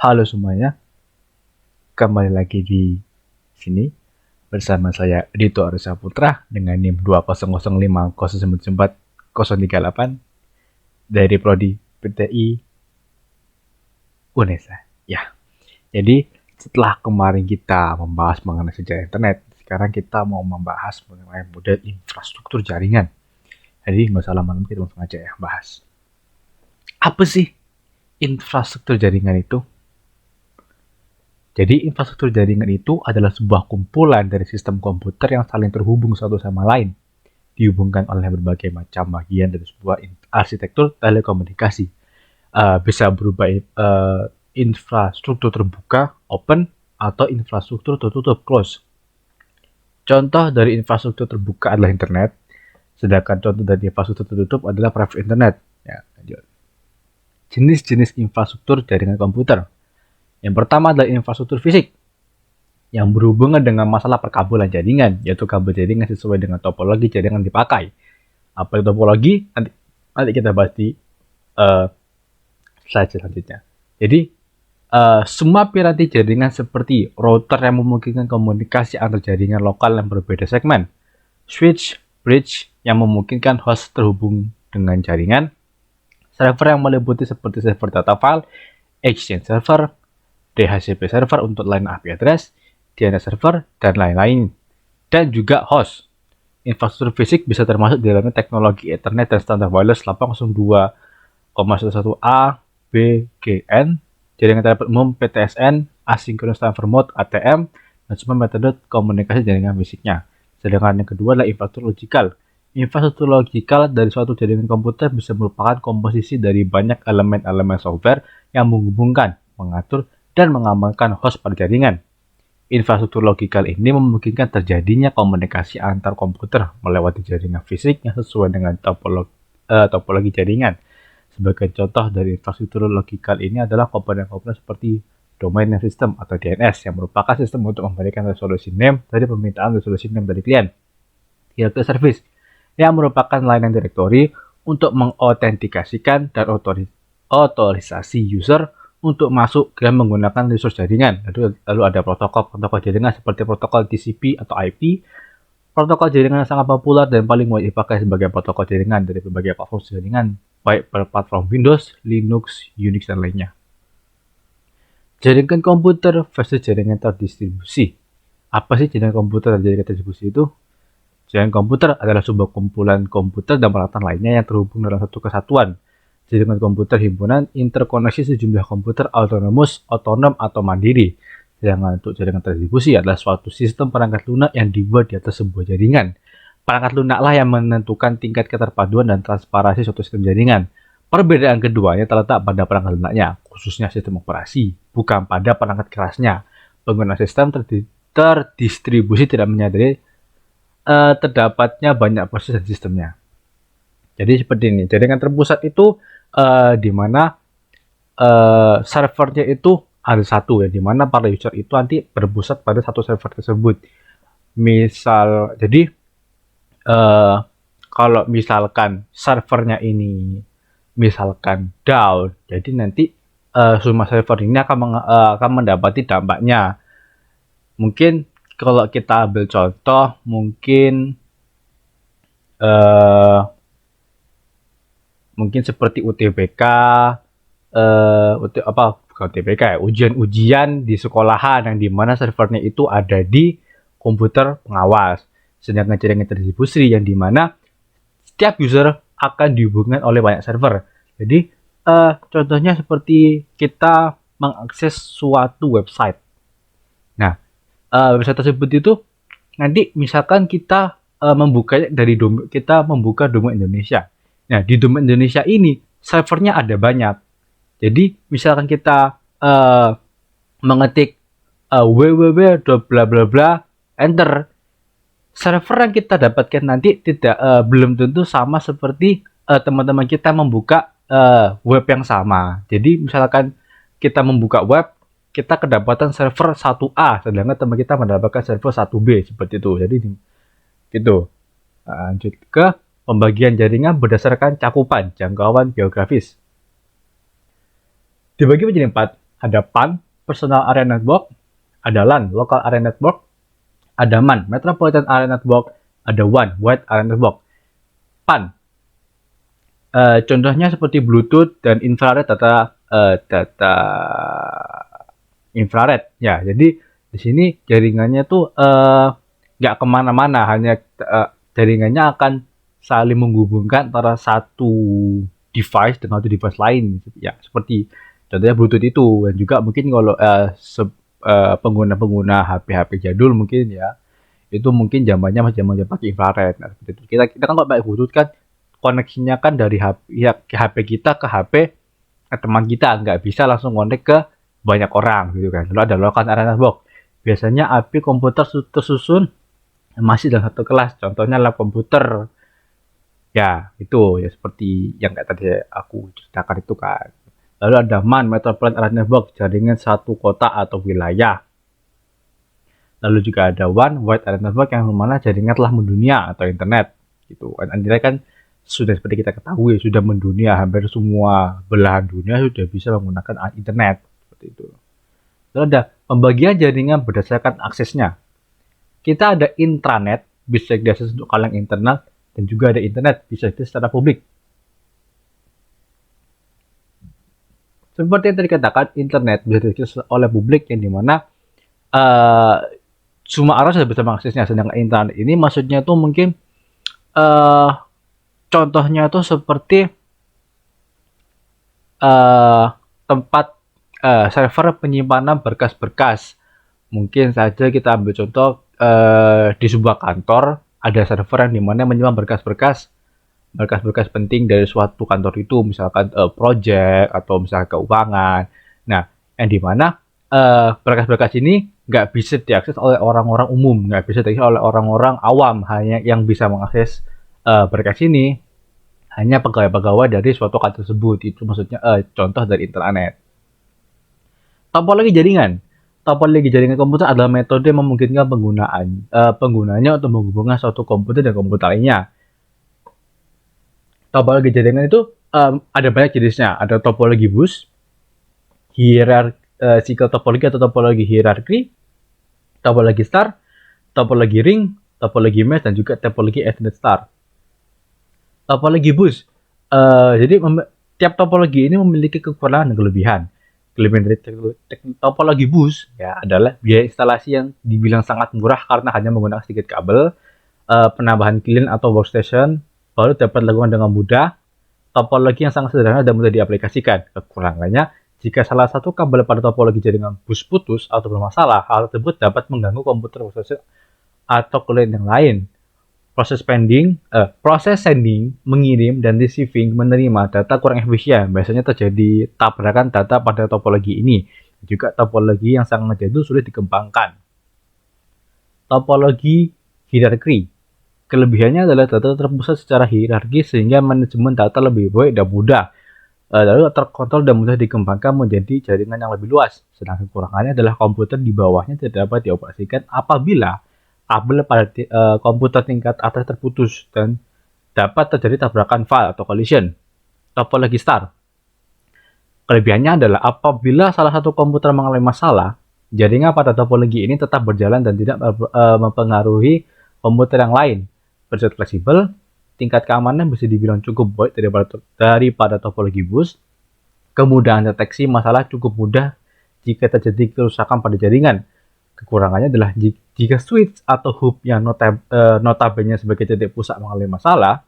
Halo semuanya, kembali lagi di sini bersama saya Dito Arisa Putra dengan NIM 2005094038 dari Prodi PTI UNESA. Ya, jadi setelah kemarin kita membahas mengenai sejarah internet, sekarang kita mau membahas mengenai model infrastruktur jaringan. Jadi nggak usah lama-lama, kita langsung aja ya bahas. Apa sih infrastruktur jaringan itu? Jadi infrastruktur jaringan itu adalah sebuah kumpulan dari sistem komputer yang saling terhubung satu sama lain, dihubungkan oleh berbagai macam bagian dari sebuah arsitektur telekomunikasi. Bisa berupa infrastruktur terbuka, open, atau infrastruktur tertutup, close. Contoh dari infrastruktur terbuka adalah internet, sedangkan contoh dari infrastruktur tertutup adalah private internet. Ya, jenis-jenis infrastruktur jaringan komputer. Yang pertama adalah infrastruktur fisik, yang berhubungan dengan masalah perkabelan jaringan, yaitu kabel jaringan sesuai dengan topologi jaringan dipakai. Apa itu topologi? Nanti kita bahas di slide selanjutnya. Jadi, semua piranti jaringan seperti router yang memungkinkan komunikasi antar jaringan lokal yang berbeda segmen, switch, bridge yang memungkinkan host terhubung dengan jaringan, server yang meliputi seperti server data file, exchange server, DHCP server untuk line IP address, DNS server, dan lain-lain. Dan juga host. Infrastruktur fisik bisa termasuk di dalamnya teknologi Ethernet dan standar wireless 802,11a BGN, jaringan telepon umum PTSN, asynchronous transfer mode ATM, dan semua metode komunikasi jaringan fisiknya. Sedangkan yang kedua adalah infrastruktur logikal. Infrastruktur logikal dari suatu jaringan komputer bisa merupakan komposisi dari banyak elemen-elemen software yang menghubungkan, mengatur, dan mengamankan host pada jaringan. Infrastruktur logikal ini memungkinkan terjadinya komunikasi antar komputer melewati jaringan fisik yang sesuai dengan topologi jaringan. Sebagai contoh dari infrastruktur logikal ini adalah komponen-komponen seperti domain name system atau DNS yang merupakan sistem untuk memberikan resolusi name dari permintaan resolusi name dari klien. Directory service yang merupakan layanan directory untuk mengautentikasikan dan otorisasi user untuk masuk dan menggunakan resource jaringan. Lalu ada protokol jaringan seperti protokol TCP atau IP. Protokol jaringan yang sangat populer dan paling mudah dipakai sebagai protokol jaringan dari berbagai platform jaringan, baik pada platform Windows, Linux, Unix, dan lainnya. Jaringan komputer versus jaringan terdistribusi. Apa sih jaringan komputer dan jaringan terdistribusi itu? Jaringan komputer adalah sebuah kumpulan komputer dan peralatan lainnya yang terhubung dalam satu kesatuan. Jaringan komputer himpunan interkoneksi sejumlah komputer otonom atau mandiri. Sedangkan untuk jaringan terdistribusi adalah suatu sistem perangkat lunak yang dibuat di atas sebuah jaringan. Perangkat lunaklah yang menentukan tingkat keterpaduan dan transparansi suatu sistem jaringan. Perbedaan keduanya terletak pada perangkat lunaknya, khususnya sistem operasi, bukan pada perangkat kerasnya. Pengguna sistem terdistribusi tidak menyadari terdapatnya banyak proses dan sistemnya. Jadi seperti ini, jaringan terpusat itu di mana servernya itu ada satu ya, di mana para user itu nanti berpusat pada satu server tersebut. Misal, jadi kalau misalkan servernya ini misalkan down, jadi nanti semua server ini akan mendapati dampaknya. Mungkin kalau kita ambil contoh, mungkin seperti UTBK, bukan UTBK ya, ujian-ujian di sekolahan yang dimana servernya itu ada di komputer pengawas. Sedangkan jaringan terdistribusi yang dimana setiap user akan dihubungkan oleh banyak server. Jadi contohnya seperti kita mengakses suatu website. Nah, website tersebut itu nanti misalkan kita membukanya dari kita membuka domain Indonesia. Nah, di domain Indonesia ini servernya ada banyak. Jadi misalkan kita mengetik www.bla enter, server yang kita dapatkan nanti belum tentu sama seperti teman-teman kita membuka web yang sama. Jadi misalkan kita membuka web, kita kedapatan server 1A, sedangkan teman kita mendapatkan server 1B, seperti itu. Jadi gitu. Lanjut ke pembagian jaringan berdasarkan cakupan, jangkauan geografis. Dibagi menjadi 4. ada PAN, Personal Area Network, ada LAN, Local Area Network, ada MAN, Metropolitan Area Network, ada WAN, Wide Area Network. PAN, contohnya seperti Bluetooth dan infrared data infrared. Ya, jadi di sini jaringannya tuh nggak kemana-mana, hanya jaringannya akan saling menghubungkan antara satu device dengan satu device lain. Ya, seperti contohnya Bluetooth itu. Dan juga mungkin kalau pengguna-pengguna HP-HP jadul mungkin ya, itu mungkin zamannya masih zaman pakai infrared. Nah, seperti itu. Kita kan kalau pakai Bluetooth kan koneksinya kan dari HP kita ke HP teman kita, nggak bisa langsung connect ke banyak orang gitu kan. Lalu ada local area network. Biasanya IP komputer tersusun masih dalam satu kelas. Contohnya lab komputer. Ya, itu ya seperti yang kayak tadi aku ceritakan itu kan. Lalu ada MAN, Metropolitan Area Network, jaringan satu kota atau wilayah. Lalu juga ada WAN, Wide Area Network, yang mana jaringan telah mendunia atau internet. Gitu. Internet kan sudah seperti kita ketahui, sudah mendunia, hampir semua belahan dunia sudah bisa menggunakan internet. Seperti itu. Lalu ada pembagian jaringan berdasarkan aksesnya. Kita ada intranet, bisa diakses untuk kalangan internal, dan juga ada internet, bisa diakses secara publik. Seperti yang tadi katakan, internet bisa diakses oleh publik, yang dimana semua orang sudah bisa mengaksesnya. Sedangkan internet ini maksudnya tuh mungkin contohnya tuh seperti tempat server penyimpanan berkas-berkas. Mungkin saja kita ambil contoh di sebuah kantor ada server yang dimana menyimpan berkas-berkas penting dari suatu kantor itu, misalkan project atau misalkan keuangan. Nah, yang dimana berkas-berkas ini nggak bisa diakses oleh orang-orang umum, nggak bisa diakses oleh orang-orang awam, hanya yang bisa mengakses berkas ini hanya pegawai-pegawai dari suatu kantor tersebut. Itu maksudnya contoh dari internet. Topologi jaringan. Topologi jaringan komputer adalah metode yang memungkinkan penggunanya untuk menghubungkan suatu komputer dan komputer lainnya. Topologi jaringan itu ada banyak jenisnya. Ada topologi bus, hierarchical topologi atau topologi hierarki, topologi star, topologi ring, topologi mesh, dan juga topologi extended star. Topologi bus. Jadi tiap topologi ini memiliki kekurangan dan kelebihan. Kelebihan dari topologi bus ya adalah biaya instalasi yang dibilang sangat murah karena hanya menggunakan sedikit kabel, penambahan klien atau workstation baru dapat dilakukan dengan mudah. Topologi yang sangat sederhana dan mudah diaplikasikan. Kekurangannya, jika salah satu kabel pada topologi jaringan bus putus atau bermasalah, hal tersebut dapat mengganggu komputer workstation atau klien yang lain. Proses sending, mengirim, dan receiving, menerima data kurang efisien. Biasanya terjadi tabrakan data pada topologi ini. Juga topologi yang sangat jadul sulit dikembangkan. Topologi hierarki. Kelebihannya adalah data terpusat secara hierarki sehingga manajemen data lebih baik dan mudah. Lalu terkontrol dan mudah dikembangkan menjadi jaringan yang lebih luas. Sedangkan kekurangannya adalah komputer di bawahnya tidak dapat dioperasikan apabila kabel pada komputer tingkat atas terputus dan dapat terjadi tabrakan file atau collision. Topologi star. Kelebihannya adalah apabila salah satu komputer mengalami masalah, jaringan pada topologi ini tetap berjalan dan tidak mempengaruhi komputer yang lain. Bersifat fleksibel, tingkat keamanan bisa dibilang cukup baik daripada topologi bus. Kemudahan deteksi masalah cukup mudah jika terjadi kerusakan pada jaringan. Kekurangannya adalah jika switch atau hub yang notabene sebagai titik pusat mengalami masalah,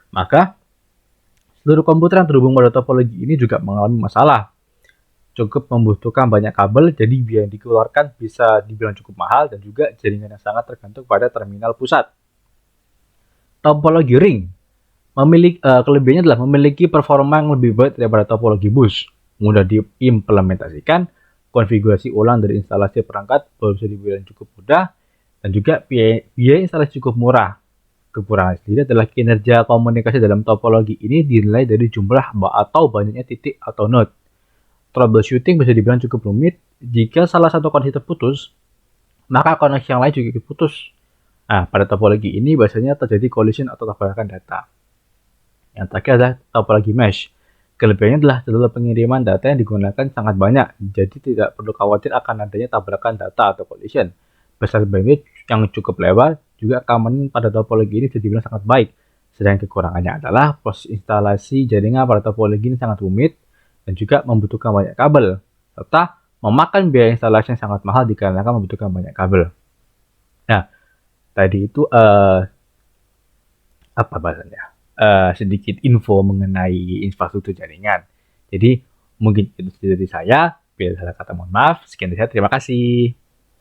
maka seluruh komputer yang terhubung pada topologi ini juga mengalami masalah. Cukup membutuhkan banyak kabel, jadi biaya yang dikeluarkan bisa dibilang cukup mahal dan juga jaringan yang sangat tergantung pada terminal pusat. Topologi ring. Kelebihannya adalah memiliki performa yang lebih baik daripada topologi bus. Mudah diimplementasikan, konfigurasi ulang dari instalasi perangkat bisa dibilang cukup mudah, dan juga biaya instalasi cukup murah. Kekurangan sendiri adalah kinerja komunikasi dalam topologi ini dinilai dari jumlah atau banyaknya titik atau node. Troubleshooting bisa dibilang cukup rumit. Jika salah satu koneksi terputus, maka koneksi yang lain juga putus. Nah, pada topologi ini biasanya terjadi collision atau tabrakan data. Yang terakhir adalah topologi mesh. Kelebihannya adalah jalur pengiriman data yang digunakan sangat banyak, jadi tidak perlu khawatir akan adanya tabrakan data atau collision. Besar bandwidth yang cukup lebar, juga keamanan pada topologi ini bisa dibilang sangat baik. Sedang kekurangannya adalah proses instalasi jaringan pada topologi ini sangat rumit dan juga membutuhkan banyak kabel, serta memakan biaya instalasi yang sangat mahal dikarenakan membutuhkan banyak kabel. Nah, tadi itu apa bahasanya? Sedikit info mengenai infrastruktur jaringan. Jadi mungkin itu dari saya. Bila salah kata mohon maaf. Sekian dari saya. Terima kasih.